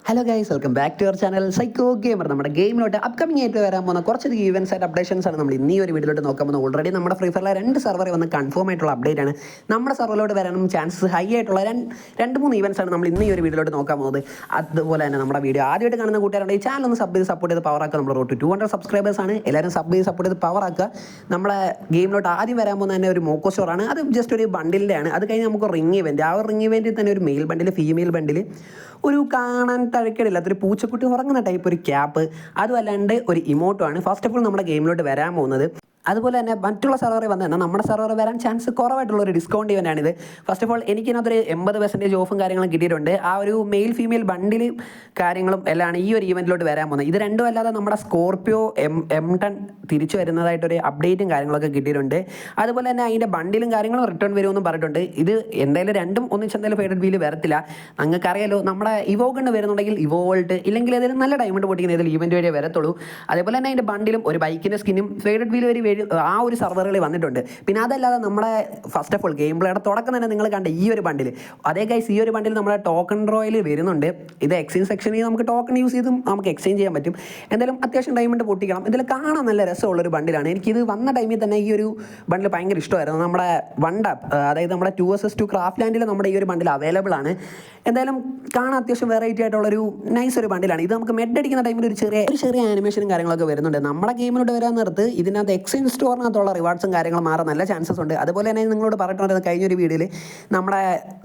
Hello guys, welcome back to your channel psycho gamer. നമ്മുടെ ഗെയിമിലോട്ട് upcoming ആയിട്ട് വരാൻ പോകുന്ന കുറച്ച് ഈവൻസ് ആയിട്ട് അപ്ഡേഷൻസ് ആണ് നമ്മൾ ഇന്നീ ഒരു വീഡിയോയിലോട്ട് നോക്കാൻ പോകുന്നത്. ഓൾറെഡി നമ്മുടെ ഫ്രീ ഫയറിലെ 2 സർവർ വന്ന് കൺഫേം ആയിട്ടുള്ള അപ്ഡേറ്റ് ആണ്. നമ്മുടെ സർവറിലോട്ട് വരാനും ചാൻസസ് ഹൈ ആയിട്ടുള്ള രണ്ട് മൂന്ന് ഈവൻസ് ആണ് നമ്മൾ ഇന്നീ ഒരു വീഡിയോയിലോട്ട് നോക്കാൻ പോകുന്നത്. അതുപോലെ തന്നെ നമ്മുടെ വീഡിയോ ആദ്യമായിട്ട് കാണുന്ന കൂട്ടുകാരുടെ ഈ ചാനൽ ഒന്ന് സബ് ചെയ്ത് സപ്പോർട്ട് ചെയ്ത് പവർ ആക്കുക. നമ്മൾ റോഡ് 200 സബ്സ്ക്രൈബേഴ്സ് ആണ്. എല്ലാവരും സബ് ചെയ്ത് സപ്പോർട്ട് ചെയ്ത് പവർ ആക്കുക. നമ്മുടെ ഗെയിമിലോട്ട് ആദ്യം വരാൻ പോകുന്ന തന്നെ ഒരു മോക്കോ സ്റ്റോർ ആണ്. അത് ജസ്റ്റ് ഒരു ബണ്ടിലിൻ്റെ ആണ്. അത് കഴിഞ്ഞ് നമുക്ക് റിംഗ് ഇവൻറ്റ്, ആ റിംഗ് ഇവൻറ്റിൽ തന്നെ ഒരു മെയിൽ ബണ്ടിൽ, ഫീമെയിൽ ബണ്ടിൽ, ഒരു കാണാൻ തഴക്കടില്ലാത്തൊരു പൂച്ചക്കുട്ടി ഉറങ്ങുന്ന ടൈപ്പ് ഒരു ക്യാപ്പ്, അതുമല്ലാണ്ട് ഒരു ഇമോട്ടോ ആണ് ഫസ്റ്റ് ഓഫ് ഓൾ നമ്മുടെ ഗെയിമിലോട്ട് വരാൻ പോകുന്നത്. അതുപോലെ തന്നെ മറ്റുള്ള സർവറിൽ വന്ന് എന്നാൽ നമ്മുടെ സർവർ വരാൻ ചാൻസ് കുറവായിട്ടുള്ള ഒരു ഡിസ്കൗണ്ട് ഇവൻ്റാണിത്. ഫസ്റ്റ് ഓഫ് ഓൾ എനിക്കിതിനകത്തൊരു 80% ഓഫും കാര്യങ്ങളും കിട്ടിയിട്ടുണ്ട്. ആ ഒരു മെയിൽ ഫീമെയിൽ ബണ്ടിൽ കാര്യങ്ങളും എല്ലാം ഈ ഒരു ഈവൻറ്റിലോട്ട് വരാൻ പോകുന്നത്. ഇത് രണ്ടും അല്ലാതെ നമ്മുടെ സ്കോർപ്പിയോ M10 തിരിച്ചു വരുന്നതായിട്ടൊരു അപ്ഡേറ്റും കാര്യങ്ങളൊക്കെ കിട്ടിയിട്ടുണ്ട്. അതുപോലെ തന്നെ അതിൻ്റെ ബണ്ടിലും കാര്യങ്ങളും റിട്ടേൺ വരുമെന്നും പറഞ്ഞിട്ടുണ്ട്. ഇത് എന്തായാലും രണ്ടും ഒന്നിച്ചെന്തായാലും ഫേഡഡ് വീല് വരത്തില്ല. നിങ്ങൾക്കറിയാലോ, നമ്മുടെ ഇവോഗണ് വരുന്നുണ്ടെങ്കിൽ ഇവോൾട്ട്, ഇല്ലെങ്കിൽ ഏതെങ്കിലും നല്ല ഡയമണ്ട് പൊട്ടിക്കുന്ന ഏതെങ്കിലും ഈവൻറ്റ് വരെ വരത്തുള്ളൂ. അതേപോലെ തന്നെ അതിൻ്റെ ബണ്ടിലും ഒരു ബൈക്കിൻ്റെ സ്കിന്നും ഫേഡഡ് വീല് വരെ ആ ഒരു സർവറുകളിൽ വന്നിട്ടുണ്ട്. പിന്നെ അതല്ലാതെ നമ്മുടെ ഫസ്റ്റ് ഓഫ് ഓൾ ഗെയിം പ്ലേയുടെ തുടക്കം തന്നെ നിങ്ങൾ കണ്ട ഈ ഒരു ബണ്ടിൽ, അതേ ഗൈസ് ഈ ഒരു ബണ്ടിൽ നമ്മുടെ ടോക്കൺ റോയിൽ വരുന്നുണ്ട്. ഇത് എക്സ്ചേഞ്ച് സെക്ഷനിൽ നമുക്ക് ടോക്കൺ യൂസ് ചെയ്തും നമുക്ക് എക്സ്ചേഞ്ച് ചെയ്യാൻ പറ്റും. എന്തായാലും അത്യാവശ്യം ഡയമണ്ട് പൊട്ടിക്കണം. ഇതിൽ കാണാൻ നല്ല രസമുള്ളൊരു ബണ്ടിലാണ്. എനിക്കിത് വന്ന ടൈമിൽ തന്നെ ഈ ഒരു ബണ്ടിൽ ഭയങ്കര ഇഷ്ടമായിരുന്നു. നമ്മുടെ അതായത് നമ്മുടെ 2vs2 ക്രാഫ്റ്റ് ലാൻഡിൽ നമ്മുടെ ഈ ഒരു ബണ്ടിൽ അവൈലബിൾ ആണ്. എന്തായാലും കാണാൻ അത്യാവശ്യം വെറൈറ്റി ആയിട്ടുള്ളൊരു നൈസ് ഒരു ബണ്ടിലാണ്. ഇത് നമുക്ക് മെഡ് അടിക്കുന്ന ടൈമിൽ ഒരു ചെറിയ ആനിമേഷനും കാര്യങ്ങളൊക്കെ വരുന്നുണ്ട്. നമ്മുടെ ഗെയിമിലോട്ട് വരാൻ നേരത്ത് ഇതിനകത്ത് എക്സ്ചേഞ്ച് സ്റ്റോറിനകത്തുള്ള റിവാർഡ്സും കാര്യങ്ങളും മാറാൻ നല്ല ചാൻസസ് ഉണ്ട്. അതുപോലെ തന്നെ നിങ്ങളോട് പറഞ്ഞിട്ടുണ്ടായിരുന്ന കഴിഞ്ഞൊരു വീഡിയോയിൽ നമ്മുടെ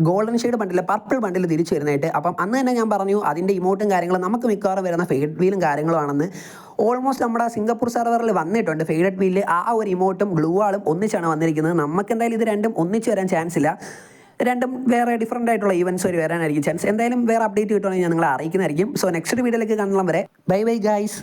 ഗോൾഡൻ ഷെയ്ഡ് ബണ്ടിൽ, പർപ്പിൾ ബണ്ടിൽ തിരിച്ചു വരുന്നതായിട്ട്. അപ്പം അന്ന് തന്നെ ഞാൻ പറഞ്ഞു അതിൻ്റെ ഇമോട്ടും കാര്യങ്ങളും നമുക്ക് മിക്കവാറും വരുന്ന ഫേഡ് വീലും കാര്യങ്ങളും ആണെന്ന്. ഓൾമോസ്റ്റ് നമ്മുടെ സിംഗപ്പൂർ സെർവറിൽ വന്നിട്ടുണ്ട് ഫേഡഡ് വീലിൽ. ആ ഒരു ഇമോട്ടും ഗ്ലൂ ആളും ഒന്നിച്ചാണ് വന്നിരിക്കുന്നത്. നമുക്ക് എന്തായാലും ഇത് രണ്ടും ഒന്നിച്ച് വരാൻ ചാൻസ് ഇല്ല. രണ്ടും വേറെ ഡിഫറൻ്റ് ആയിട്ടുള്ള ഈവൻറ്റ്സ് വരെ വരാനായിരിക്കും ചാൻസ്. എന്തായാലും വേറെ അപ്ഡേറ്റ് കിട്ടുവാണെങ്കിൽ ഞാൻ നിങ്ങളെ അറിയിക്കുന്നതായിരിക്കും. സോ നെക്സ്റ്റ് വീഡിയോയിലേക്ക് കാണണം വരെ ബൈ ബൈ ഗൈസ്.